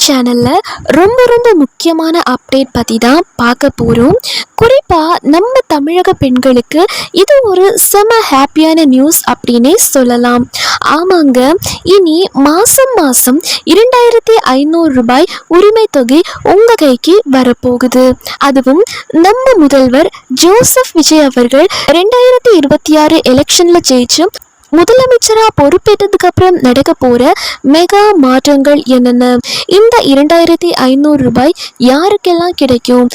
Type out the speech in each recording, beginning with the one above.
சேனலில் ரொம்ப முக்கியமான அப்டேட் பற்றி தான் பார்க்க போகிறோம். குறிப்பாக நம்ம தமிழக பெண்களுக்கு இது ஒரு செம ஹாப்பியான நியூஸ் அப்படின்னே சொல்லலாம். ஆமாங்க, இனி மாதம் 2500 ரூபாய் உரிமை தொகை உங்கள் கைக்கு வரப்போகுது. அதுவும் நம்ம முதல்வர் ஜோசப் விஜய் அவர்கள் 2026 எலெக்ஷனில் ஜெயிச்சு முதலமைச்சராக பொறுப்பேற்றதுக்கு அப்புறம் நடக்க போகிற மெகா மாற்றங்கள் என்னென்ன, இந்த 2500 ரூபாய் யாருக்கெல்லாம் கிடைக்கும்,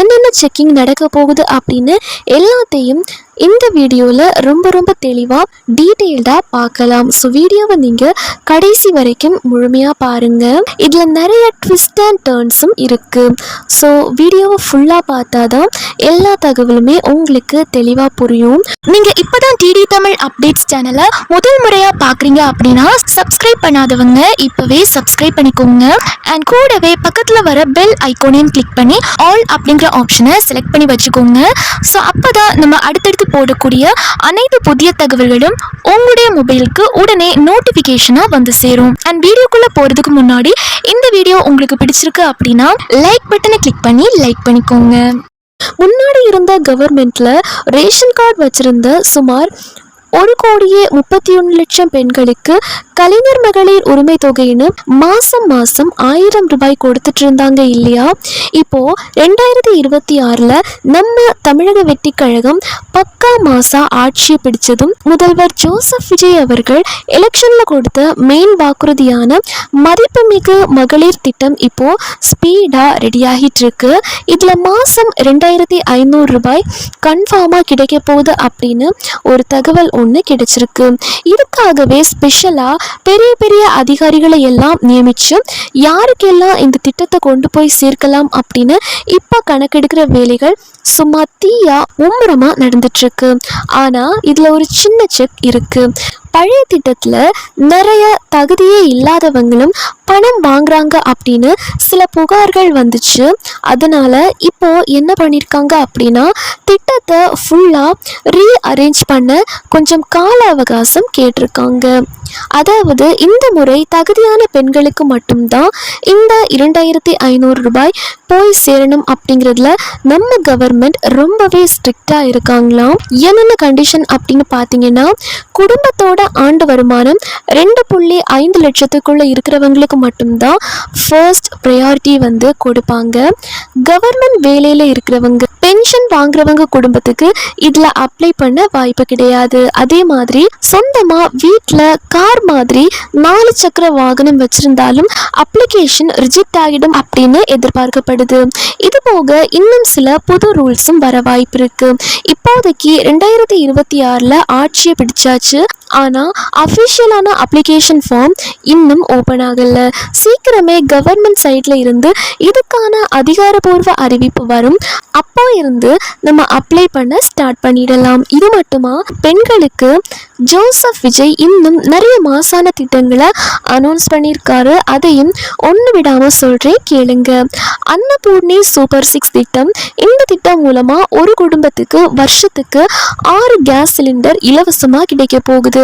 என்னென்ன செக்கிங் நடக்க போகுது அப்படின்னு எல்லாத்தையும் இந்த வீடியோவில் ரொம்ப தெளிவாக டீட்டெயில்டாக பார்க்கலாம். ஸோ வீடியோவை நீங்கள் கடைசி வரைக்கும் முழுமையாக பாருங்கள். இதில் நிறைய ட்விஸ்ட் அண்ட் டர்ன்ஸும் இருக்குது. ஸோ வீடியோவை ஃபுல்லாக பார்த்தா தான் எல்லா தகவலுமே உங்களுக்கு தெளிவாக புரியும். நீங்கள் இப்போ தான் டிடி தமிழ் அப்டேட்ஸ் சேனலை முதல் முறையாக பார்க்குறீங்க அப்படின்னா சப்ஸ்கிரைப் பண்ணாதவங்க இப்போவே சப்ஸ்கிரைப் பண்ணிக்கோங்க. அண்ட் கூடவே பக்கத்தில் வர பெல் ஐக்கோனையும் கிளிக் பண்ணி ஆல் அப்படிங்கிற ஆப்ஷனை செலக்ட் பண்ணி வச்சுக்கோங்க. ஸோ அப்போ தான் நம்ம அடுத்தடுத்து போடக்கூடிய அனைத்து புதிய தகவல்களும் உங்களுடைய மொபைலுக்கு உடனே நோட்டிஃபிகேஷனாக வந்து சேரும். அண்ட் வீடியோக்குள்ளே போகிறதுக்கு முன்னாடி இந்த வீடியோ உங்களுக்கு பிடிச்சிருக்கு அப்படின்னா லைக் பட்டனை கிளிக் பண்ணி லைக் பண்ணிக்கோங்க. முன்னாடி இருந்த கவர்மெண்ட்ல ரேஷன் கார்டு வச்சிருந்த சுமார் 1,31,00,000 பெண்களுக்கு கலைஞர் மகளிர் உரிமை தொகைன்னு மாசம் 1000 ரூபாய் கொடுத்துட்டு இருந்தாங்க இல்லையா? இப்போ 2026 நம்ம தமிழக வெற்றி கழகம் பக்கா மாசா ஆட்சியை பிடிச்சதும் முதல்வர் ஜோசப் விஜய் அவர்கள் எலெக்ஷன்ல கொடுத்த மெயின் வாக்குறுதியான மதிப்புமிகு மகளிர் திட்டம் இப்போ ஸ்பீடா ரெடி ஆகிட்டு இருக்கு. இதுல மாசம் 2500 ரூபாய் கன்ஃபார்மா கிடைக்க போகுது அப்படின்னு ஒரு தகவல் ஒன்று கிடைச்சிருக்கு. இதுக்காகவே ஸ்பெஷலா பெரிய அதிகாரிகளை எல்லாம் நியமிச்சு யாருக்கெல்லாம் இந்த திட்டத்தை கொண்டு போய் சேர்க்கலாம் அப்படின்னு இப்ப கணக்கெடுக்கிற வேலைகள் சும்மா தீயா மும்முரமா நடந்துட்டு இருக்கு. ஆனா இதுல ஒரு சின்ன செக் இருக்கு. பழைய திட்டத்துல நிறைய தகுதியே இல்லாதவங்களும் பணம் வாங்குறாங்க அப்படின்னு சில புகார்கள் வந்துச்சு. அதனால இப்போ என்ன பண்ணியிருக்காங்க அப்படின்னா திட்டத்தை ஃபுல்லா ரீஅரேஞ்ச் பண்ண கொஞ்சம் கால அவகாசம் கேட்டிருக்காங்க. அதாவது இந்த முறை தகுதியான பெண்களுக்கு மட்டும்தான் இந்த 2500 ரூபாய் போய் சேரணும் அப்படிங்கிறதுல நம்ம கவர்மெண்ட் ரொம்பவே ஸ்ட்ரிக்டா இருக்காங்களாம். என்னென்ன கண்டிஷன் அப்படின்னு பார்த்தீங்கன்னா குடும்பத்தோட ஆண்டு வருமானம் 2.5 லட்சத்துக்குள்ள இருக்கிறவங்களுக்கு மட்டும்தான் ஃபர்ஸ்ட் ப்ரையாரிட்டி வந்து கொடுப்பாங்க. கவர்மெண்ட் வேலையில இருக்கிறவங்க, பென்ஷன் வாங்குறவங்க குடும்பத்துக்கு இதுல அப்ளை பண்ண வாய்ப்பு கிடையாது. அதே மாதிரி சொந்தமா வீட்டில் கார் மாதிரி 4 சக்கர வாகனம் வச்சிருந்தாலும் அப்ளிகேஷன் ரிஜெக்ட் ஆகிடும் அப்படின்னு எதிர்பார்க்கப்படுது. இது போக இன்னும் சில புது ரூல்ஸும் வர வாய்ப்பு இருக்கு. இப்போதைக்கு 2026 ஆட்சியை பிடிச்சாச்சு. ஆனா அஃபிஷியலான அப்ளிகேஷன் ஃபார்ம் இன்னும் ஓப்பன் ஆகல. சீக்கிரமே கவர்மெண்ட் சைட்ல இருந்து இதுக்கான அதிகாரப்பூர்வ அறிவிப்பு வரும். அப்போ இருந்து நம்ம அப்ளை பண்ண ஸ்டார்ட் பண்ணிடலாம். இது மட்டுமா, பெண்களுக்கு ஜோசப் விஜய் இன்னும் நிறைய மாசான திட்டங்களை அனௌன்ஸ் பண்ணியிருக்காரு. அதையும் ஒன்று விடாம சொல்றேன், கேளுங்க. அன்னபூர்ணி சூப்பர் 6 திட்டம். இந்த திட்டம் மூலமா ஒரு குடும்பத்துக்கு வருஷத்துக்கு 6 கேஸ் சிலிண்டர் இலவசமா கிடைக்க போகுது.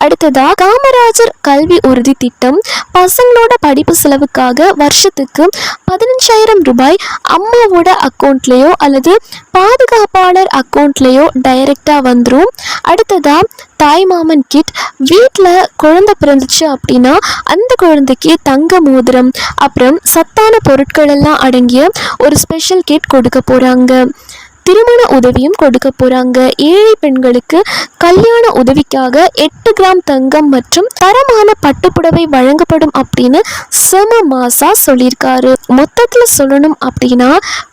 அடுத்ததா காமராஜர் கல்வி உறுதி திட்டம். பசங்களோட படிப்பு செலவுக்காக வருஷத்துக்கு 15,000 ரூபாய் அம்மாவோட அக்கௌண்ட்லயோ அல்லது பாதுகாப்பாளர் அக்கௌண்ட்லயோ டைரக்டா வந்துடும். அடுத்ததா தாய்மாமன் கிட். வீட்டில் குழந்தை பிறந்துச்சு அப்படின்னா அந்த குழந்தைக்கு தங்க மோதிரம் அப்புறம் சத்தான பொருட்கள் எல்லாம் அடங்கிய ஒரு ஸ்பெஷல் கிட் கொடுக்க போறாங்க. திருமண உதவியும் கொடுக்க போறாங்க. ஏழை பெண்களுக்கு கல்யாண உதவிக்காக 8 கிராம் தங்கம் மற்றும் தரமான பட்டுப்புடவை வழங்கப்படும் அப்படின்னு செம மாசா சொல்லியிருக்காரு. மொத்தத்தில் சொல்லணும் அப்படின்னா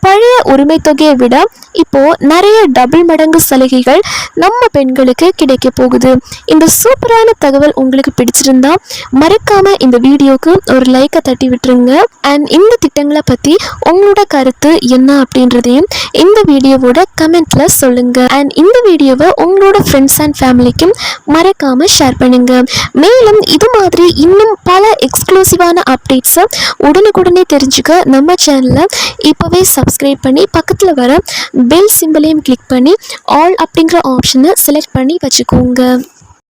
பழைய உரிமை தொகையை விட இப்போ நிறைய டபுள் மடங்கு சலுகைகள் நம்ம பெண்களுக்கு கிடைக்க போகுது. இந்த சூப்பரான தகவல் உங்களுக்கு பிடிச்சிருந்தா மறக்காம இந்த வீடியோக்கு ஒரு லைக்கை தட்டி விட்டுருங்க. அண்ட் இந்த திட்டங்களை பத்தி உங்களோட கருத்து என்ன அப்படின்றதையும் இந்த வீடியோ கமெண்ட்ல சொல்லுங்க. அண்ட் இந்த வீடியோவை உங்களோட ஃப்ரெண்ட்ஸ் அண்ட் ஃபேமிலிக்கும் மறக்காம ஷேர் பண்ணுங்க. மேலும் இது மாதிரி இன்னும் பல எக்ஸ்க்ளூசிவான அப்டேட்ஸை உடனுக்குடனே தெரிஞ்சுக்க நம்ம சேனலை இப்போவே சப்ஸ்கிரைப் பண்ணி பக்கத்தில் வர பெல் சிம்பலையும் கிளிக் பண்ணி ஆல் அப்படிங்கிற ஆப்ஷனை செலக்ட் பண்ணி வச்சுக்கோங்க.